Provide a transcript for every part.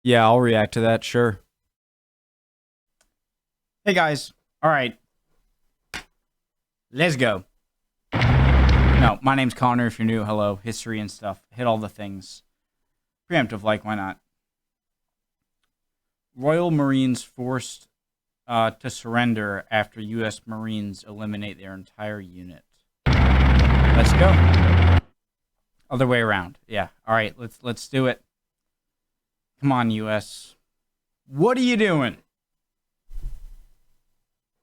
Yeah, I'll react to that, sure. Hey guys. All right. Let's go. No, my name's Connor. If you're new, hello. History and stuff. Hit all the things. Preemptive, like, why not? Royal Marines forced to surrender after U.S. Marines eliminate their entire unit. Let's go. Other way around. Yeah. All right. Let's do it. Come on, U.S. What are you doing?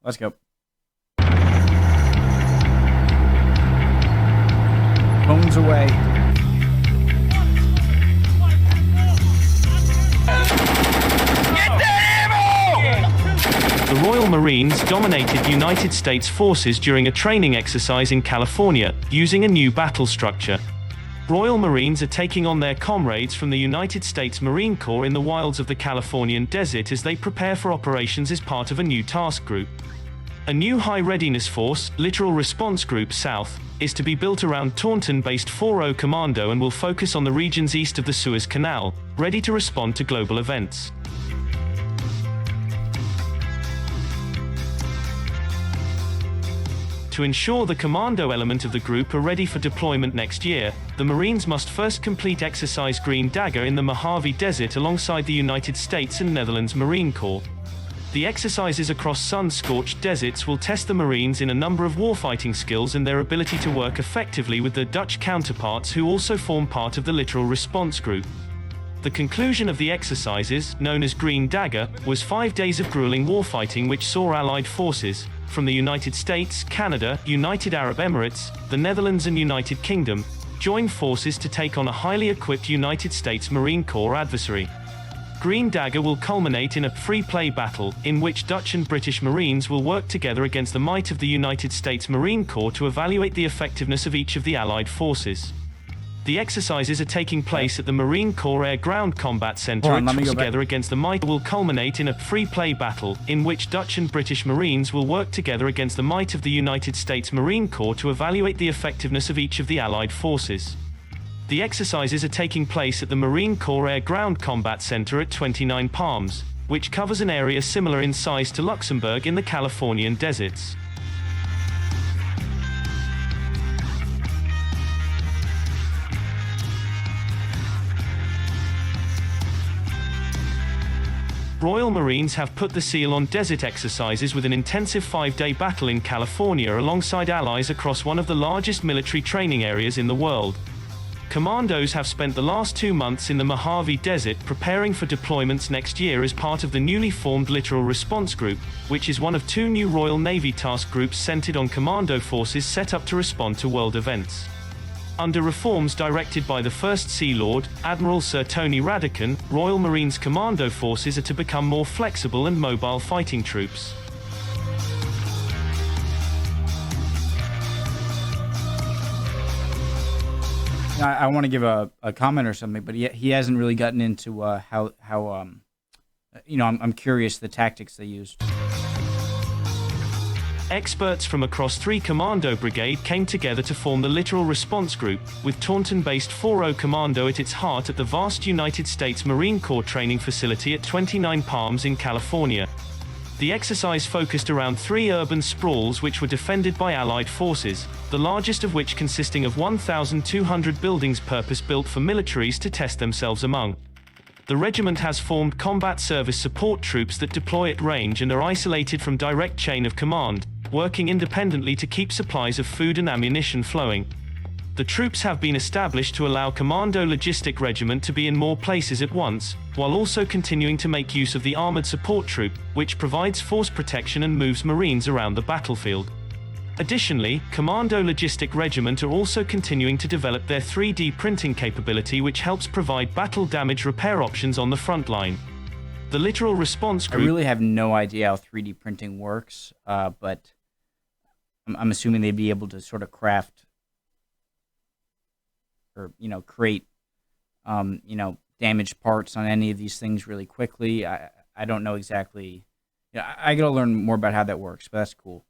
Let's go. Phones away. The Royal Marines dominated United States forces during a training exercise in California, using a new battle structure. Royal Marines are taking on their comrades from the United States Marine Corps in the wilds of the Californian desert as they prepare for operations as part of a new task group. A new High Readiness Force, Littoral Response Group South, is to be built around Taunton-based 4O Commando and will focus on the regions east of the Suez Canal, ready to respond to global events. To ensure the commando element of the group are ready for deployment next year, the Marines must first complete exercise Green Dagger in the Mojave Desert alongside the United States and Netherlands Marine Corps. The exercises across sun-scorched deserts will test the Marines in a number of warfighting skills and their ability to work effectively with their Dutch counterparts who also form part of the Littoral Response Group. The conclusion of the exercises, known as Green Dagger, was 5 days of grueling warfighting which saw Allied forces, from the United States, Canada, United Arab Emirates, the Netherlands and United Kingdom, join forces to take on a highly equipped United States Marine Corps adversary. Green Dagger will culminate in a free-play battle, in which Dutch and British Marines will work together against the might of the United States Marine Corps to evaluate the effectiveness of each of the Allied forces. The exercises are taking place at the Marine Corps Air-Ground Combat Center together against the might will culminate in a free-play battle, in which Dutch and British Marines will work together against the might of the United States Marine Corps to evaluate the effectiveness of each of the Allied forces. The exercises are taking place at the Marine Corps Air-Ground Combat Center at 29 Palms, which covers an area similar in size to Luxembourg in the Californian deserts. Royal Marines have put the seal on desert exercises with an intensive 5-day battle in California alongside allies across one of the largest military training areas in the world. Commandos have spent the last 2 months in the Mojave Desert preparing for deployments next year as part of the newly formed Littoral Response Group, which is one of 2 new Royal Navy task groups centered on commando forces set up to respond to world events. Under reforms directed by the First Sea Lord, Admiral Sir Tony Radakan, Royal Marines commando forces are to become more flexible and mobile fighting troops. I want to give a comment or something, but he hasn't really gotten into how I'm curious the tactics they used. Experts from across 3 commando brigade came together to form the Littoral Response Group, with Taunton-based 4O Commando at its heart at the vast United States Marine Corps training facility at 29 Palms in California. The exercise focused around 3 urban sprawls which were defended by Allied forces, the largest of which consisting of 1,200 buildings purpose-built for militaries to test themselves among. The regiment has formed combat service support troops that deploy at range and are isolated from direct chain of command, working independently to keep supplies of food and ammunition flowing. The troops have been established to allow Commando Logistic Regiment to be in more places at once, while also continuing to make use of the Armored Support Troop, which provides force protection and moves Marines around the battlefield. Additionally, Commando Logistic Regiment are also continuing to develop their 3D printing capability, which helps provide battle damage repair options on the front line. The Littoral Response Group... I really have no idea how 3D printing works, but I'm assuming they'd be able to sort of craft or, create, damaged parts on any of these things really quickly. I don't know exactly. I got to learn more about how that works, but that's cool.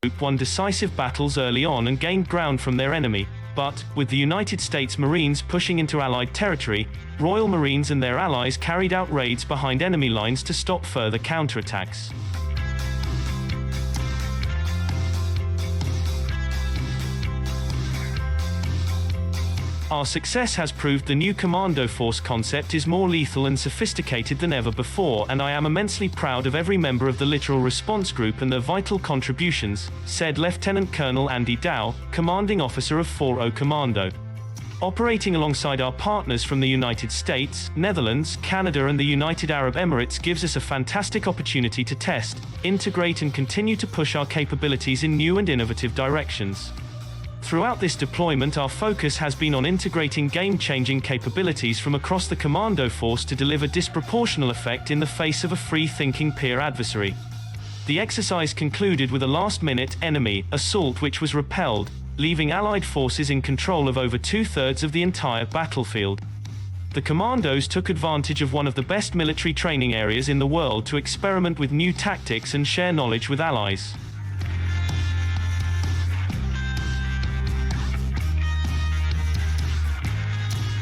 Group won decisive battles early on and gained ground from their enemy, But, with the United States Marines pushing into Allied territory, Royal Marines and their allies carried out raids behind enemy lines to stop further counterattacks. Our success has proved the new commando force concept is more lethal and sophisticated than ever before, and I am immensely proud of every member of the Littoral Response Group and their vital contributions, said Lieutenant Colonel Andy Dow, commanding officer of 4O Commando. Operating alongside our partners from the United States, Netherlands, Canada and the United Arab Emirates gives us a fantastic opportunity to test, integrate and continue to push our capabilities in new and innovative directions. Throughout this deployment, our focus has been on integrating game-changing capabilities from across the commando force to deliver disproportional effect in the face of a free-thinking peer adversary. The exercise concluded with a last-minute enemy assault which was repelled, leaving Allied forces in control of over two-thirds of the entire battlefield. The commandos took advantage of one of the best military training areas in the world to experiment with new tactics and share knowledge with allies.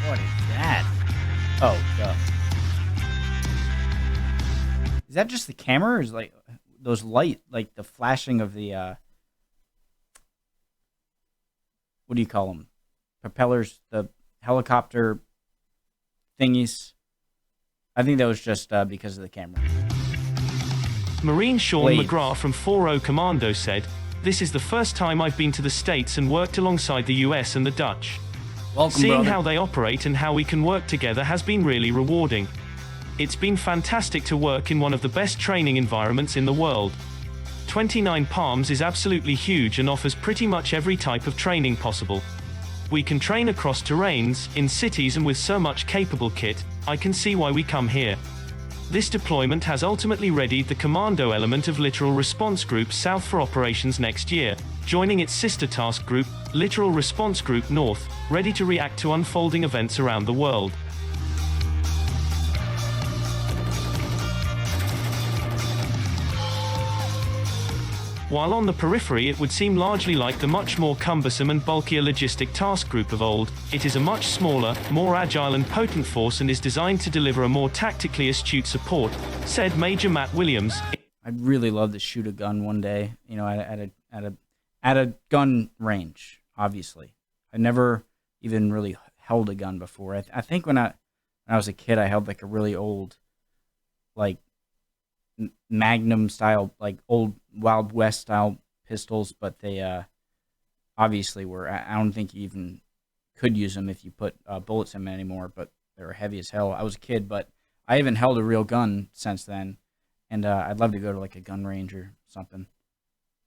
What is that? Oh, duh. Is that just the camera, or is like those light, like the flashing of the what do you call them? Propellers, the helicopter thingies. I think that was just because of the camera. Marine Sean Blades. McGrath from 4O Commando said, "This is the first time I've been to the States and worked alongside the US and the Dutch. Welcome, Seeing brother. how they operate and how we can work together has been really rewarding. It's been fantastic to work in one of the best training environments in the world. 29 Palms is absolutely huge and offers pretty much every type of training possible. We can train across terrains, in cities and with so much capable kit, I can see why we come here. This deployment has ultimately readied the commando element of Littoral Response Group South for operations next year, joining its sister task group, Littoral Response Group North, ready to react to unfolding events around the world." While on the periphery it would seem largely like the much more cumbersome and bulkier Logistic Task Group of old, it is a much smaller, more agile and potent force and is designed to deliver a more tactically astute support, said Major Matt Williams. I'd really love to shoot a gun one day, you know, at a gun range. Obviously, I never even really held a gun before. I think when I was a kid, I held like a really old, like Magnum style, like old Wild West style pistols, but they obviously were. I don't think you even could use them if you put bullets in them anymore. But they were heavy as hell. I was a kid, but I haven't held a real gun since then. And I'd love to go to like a gun range or something,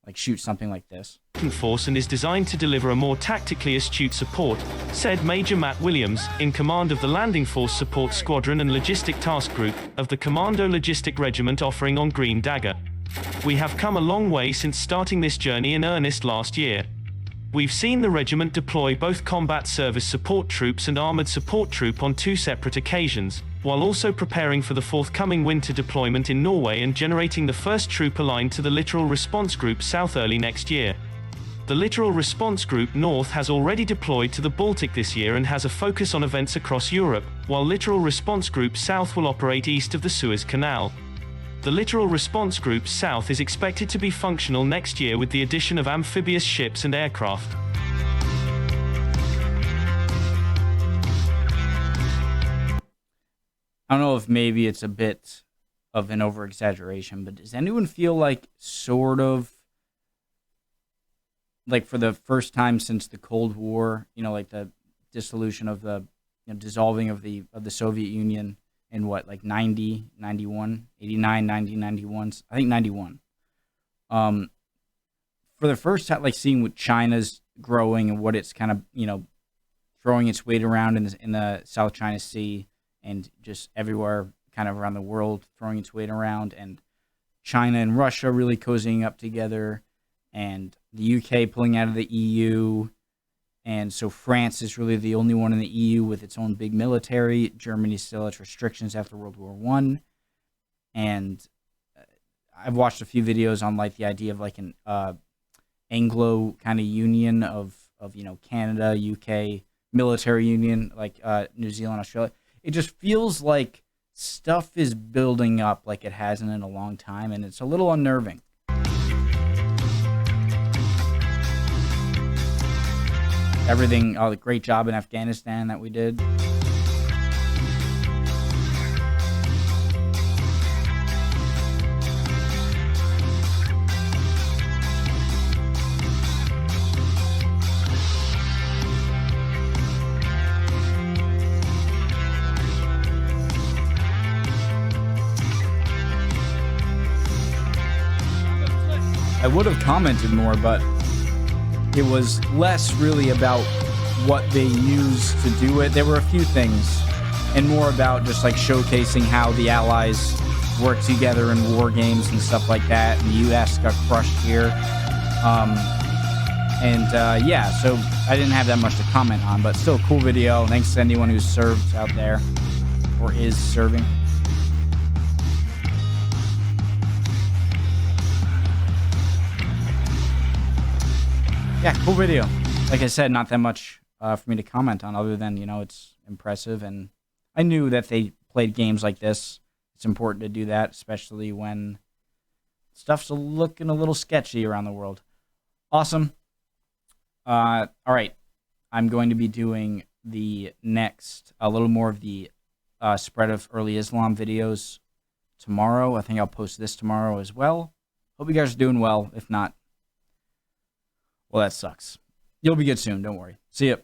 like shoot something like this. Force and is designed to deliver a more tactically astute support, said Major Matt Williams, in command of the Landing Force Support Squadron and Logistic Task Group of the Commando Logistic Regiment offering on Green Dagger. "We have come a long way since starting this journey in earnest last year. We've seen the regiment deploy both combat service support troops and armored support troop on 2 separate occasions, while also preparing for the forthcoming winter deployment in Norway and generating the first troop aligned to the Littoral Response Group South early next year. The Littoral Response Group North has already deployed to the Baltic this year and has a focus on events across Europe, while Littoral Response Group South will operate east of the Suez Canal. The Littoral Response Group South is expected to be functional next year with the addition of amphibious ships and aircraft." I don't know if maybe it's a bit of an over-exaggeration, but does anyone feel like sort of like for the first time since the Cold War, you know, like the dissolution of the dissolving of the Soviet Union in what, like 90, 91, 89, 90, 91, I think 91. For the first time, like seeing what China's growing and what it's kind of, you know, throwing its weight around in the South China Sea and just everywhere kind of around the world throwing its weight around, and China and Russia really cozying up together, and the UK pulling out of the EU, and so France is really the only one in the EU with its own big military. Germany still has restrictions after World War I, and I've watched a few videos on like the idea of like an Anglo kind of union of of Canada, UK, military union, like New Zealand, Australia. It just feels like stuff is building up like it hasn't in a long time, and it's a little unnerving. Everything, the great job in Afghanistan that we did. I would have commented more, but it was less really about what they used to do it. There were a few things, and more about just like showcasing how the Allies work together in war games and stuff like that. And the U.S. got crushed here. Yeah, so I didn't have that much to comment on, but still a cool video. Thanks to anyone who served out there or is serving. Yeah, cool video. Like I said, not that much for me to comment on other than, it's impressive. And I knew that they played games like this. It's important to do that, especially when stuff's looking a little sketchy around the world. Awesome. All right. I'm going to be doing the next, a little more of the spread of early Islam videos tomorrow. I think I'll post this tomorrow as well. Hope you guys are doing well. If not, well, that sucks. You'll be good soon. Don't worry. See ya.